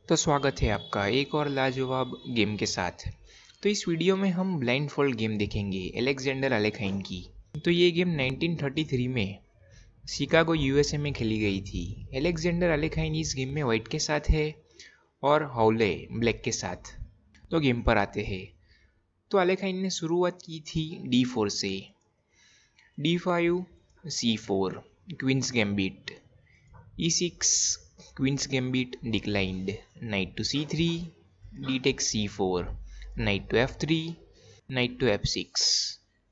तो स्वागत है आपका एक और लाजवाब गेम के साथ। तो इस वीडियो में हम ब्लाइंड फोल्ड गेम देखेंगे अलेक्जेंडर अलेखाइन की। तो ये गेम 1933 में शिकागो यूएसए में खेली गई थी। अलेक्जेंडर अलेखाइन इस गेम में वाइट के साथ है और हॉले ब्लैक के साथ। तो गेम पर आते हैं। तो अलेखाइन ने शुरुआत की थी D4 से। D5 C4 queen's gambit, E6 Queen's Gambit declined, knight to c3, d takes c4, knight to f3, knight to f6,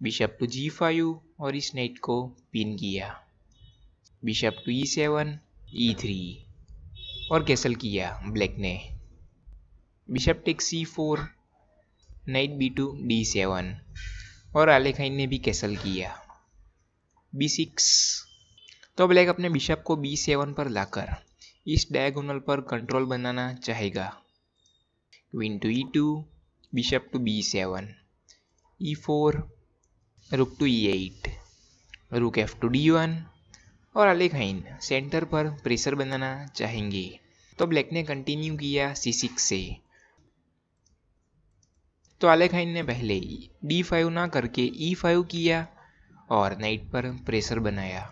bishop to g5 और इस नाइट को पिन किया, bishop to e7, e3 और कैसल किया black ने, bishop takes c4, knight b2 d7 और अलेखाइन ने भी कैसल किया, b6। तो ब्लैक अपने बिशप को b7 पर लाकर इस डायगोनल पर कंट्रोल बनाना चाहेगा। Queen to e2, bishop to b7, e4, रुक टू e8, रुक f टू d1 और अलेखाइन सेंटर पर प्रेशर बनाना चाहेंगे। तो ब्लैक ने कंटिन्यू किया c6 से। तो अलेखाइन ने पहले d5 ना करके e5 किया और नाइट पर प्रेशर बनाया।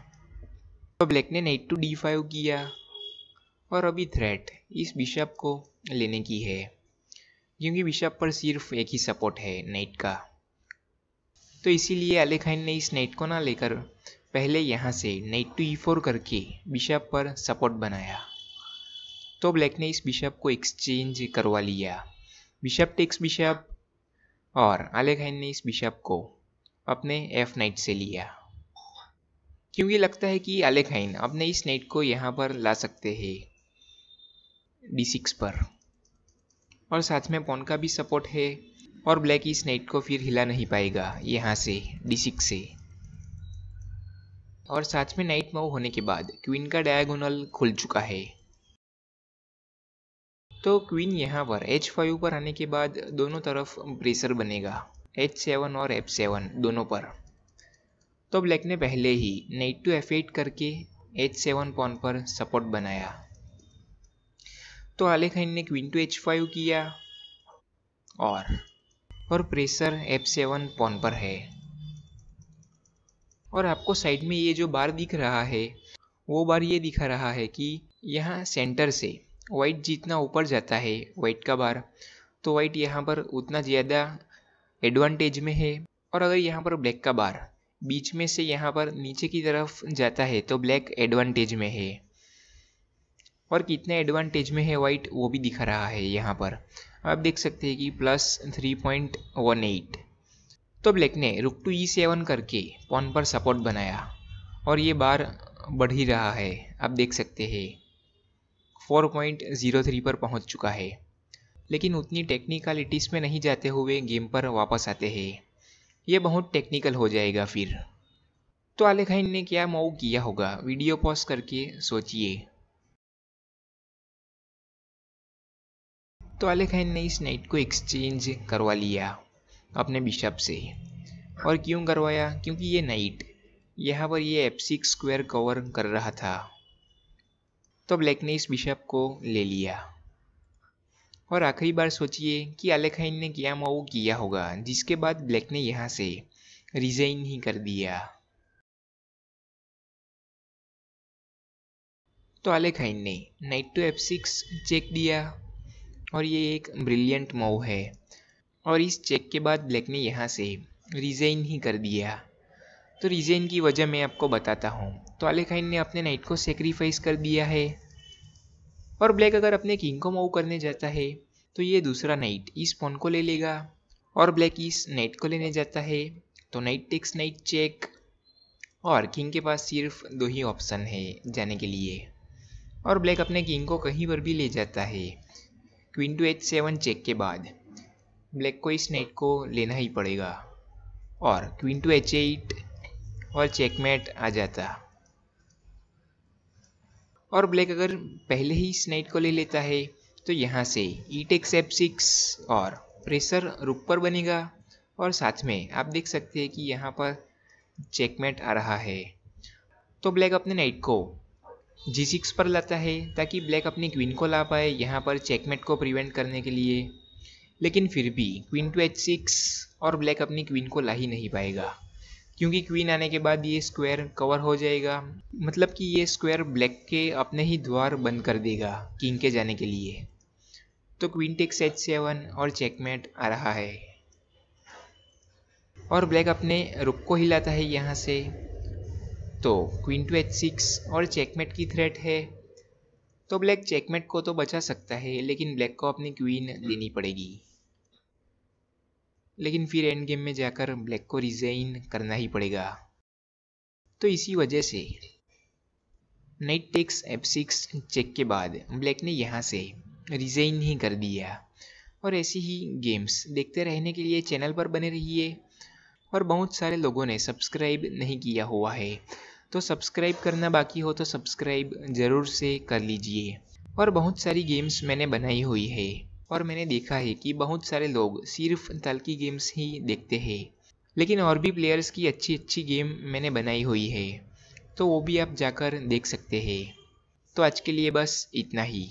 तो ब्लैक ने नाइट टू d5 किया और अभी थ्रेट इस बिशप को लेने की है, क्योंकि बिशप पर सिर्फ एक ही सपोर्ट है नाइट का। तो इसीलिए अलेखाइन ने इस नाइट को ना लेकर पहले यहाँ से नाइट टू e4 करके बिशप पर सपोर्ट बनाया। तो ब्लैक ने इस बिशप को एक्सचेंज करवा लिया, बिशप टेक्स बिशप, और अलेखाइन ने इस बिशप को अपने f नाइट से लिया, क्योंकि लगता है कि अलेखाइन अपने इस नाइट को यहाँ पर ला सकते हैं d6 पर, और साथ में पॉन का भी सपोर्ट है और ब्लैक इस नाइट को फिर हिला नहीं पाएगा यहाँ से d6 से। और साथ में नाइट मूव होने के बाद क्वीन का डायगोनल खुल चुका है। तो क्वीन यहाँ पर h5 पर आने के बाद दोनों तरफ प्रेशर बनेगा, h7 और f7 दोनों पर। तो ब्लैक ने पहले ही नाइट टू f8 करके h7 पॉन पर सपोर्ट बनाया। तो अलेखाइन ने क्वीन टू h5 किया और प्रेशर f7 पॉन पर है। और आपको साइड में ये जो बार दिख रहा है वो बार ये दिखा रहा है कि यहाँ सेंटर से वाइट जितना ऊपर जाता है वाइट का बार, तो वाइट यहाँ पर उतना ज़्यादा एडवांटेज में है। और अगर यहाँ पर ब्लैक का बार बीच में से यहाँ पर नीचे की तरफ जाता है तो ब्लैक एडवांटेज में है। और कितने एडवांटेज में है वाइट वो भी दिखा रहा है यहाँ पर, आप देख सकते हैं कि +3.18। तो ब्लैक ने रुक टू e7 करके पॉन पर सपोर्ट बनाया और ये बार बढ़ ही रहा है, आप देख सकते हैं 4.03 पर पहुँच चुका है। लेकिन उतनी टेक्निकलिटीज़ में नहीं जाते हुए गेम पर वापस आते हैं, ये बहुत टेक्निकल हो जाएगा फिर। तो अलेखाइन ने क्या मूव किया होगा वीडियो पॉज करके सोचिए। तो अलेखाइन ने इस नाइट को एक्सचेंज करवा लिया अपने बिशप से। और क्यों करवाया, क्योंकि ये नाइट यहाँ पर ये f6 स्क्वायर कवर कर रहा था। तो ब्लैक ने इस बिशप को ले लिया। और आखिरी बार सोचिए कि अलेखाइन ने क्या मूव किया होगा जिसके बाद ब्लैक ने यहाँ से रिजाइन ही कर दिया। तो अलेखाइन ने नाइट टू f6 चेक दिया और ये एक ब्रिलियंट मूव है। और इस चेक के बाद ब्लैक ने यहाँ से रिजाइन ही कर दिया। तो रिजाइन की वजह मैं आपको बताता हूँ। तो अलेखाइन ने अपने नाइट को सेक्रीफाइस कर दिया है। और ब्लैक अगर अपने किंग को मूव करने जाता है तो ये दूसरा नाइट इस पॉन को ले लेगा और ब्लैक इस नाइट को लेने जाता है तो नाइट टेक्स नाइट चेक, और किंग के पास सिर्फ दो ही ऑप्शन है जाने के लिए। और ब्लैक अपने किंग को कहीं पर भी ले जाता है। क्वीन टू h7 चेक के बाद ब्लैक को इस नाइट को लेना ही पड़ेगा और क्वीन टू h8 और चेकमेट आ जाता। और ब्लैक अगर पहले ही इस नाइट को ले लेता है तो यहाँ से e टेक्स f6 और प्रेशर रुक पर बनेगा। और साथ में आप देख सकते हैं कि यहाँ पर चेकमेट आ रहा है। तो ब्लैक अपने नाइट को G6 पर लाता है ताकि ब्लैक अपनी क्वीन को ला पाए यहाँ पर चेकमेट को प्रिवेंट करने के लिए। लेकिन फिर भी क्वीन टू H6 और ब्लैक अपनी क्वीन को ला ही नहीं पाएगा, क्योंकि क्वीन आने के बाद ये स्क्वायर कवर हो जाएगा। मतलब कि ये स्क्वायर ब्लैक के अपने ही द्वार बंद कर देगा किंग के जाने के लिए। तो क्वीन टेक्स H7 और चेकमेट आ रहा है और ब्लैक अपने रुक को हिलाता है यहाँ से। तो क्वीन टू H6 और चेकमेट की थ्रेट है। तो ब्लैक चेकमेट को तो बचा सकता है, लेकिन ब्लैक को अपनी क्वीन देनी पड़ेगी। लेकिन फिर एंड गेम में जाकर ब्लैक को रिजाइन करना ही पड़ेगा। तो इसी वजह से नाइट टेक्स F6 चेक के बाद ब्लैक ने यहाँ से रिजाइन ही कर दिया। और ऐसी ही गेम्स देखते रहने के लिए चैनल पर बने रहिए। और बहुत सारे लोगों ने सब्सक्राइब नहीं किया हुआ है, तो सब्सक्राइब करना बाकी हो तो सब्सक्राइब ज़रूर से कर लीजिए। और बहुत सारी गेम्स मैंने बनाई हुई है और मैंने देखा है कि बहुत सारे लोग सिर्फ तल की गेम्स ही देखते हैं, लेकिन और भी प्लेयर्स की अच्छी अच्छी गेम मैंने बनाई हुई है, तो वो भी आप जाकर देख सकते हैं। तो आज के लिए बस इतना ही।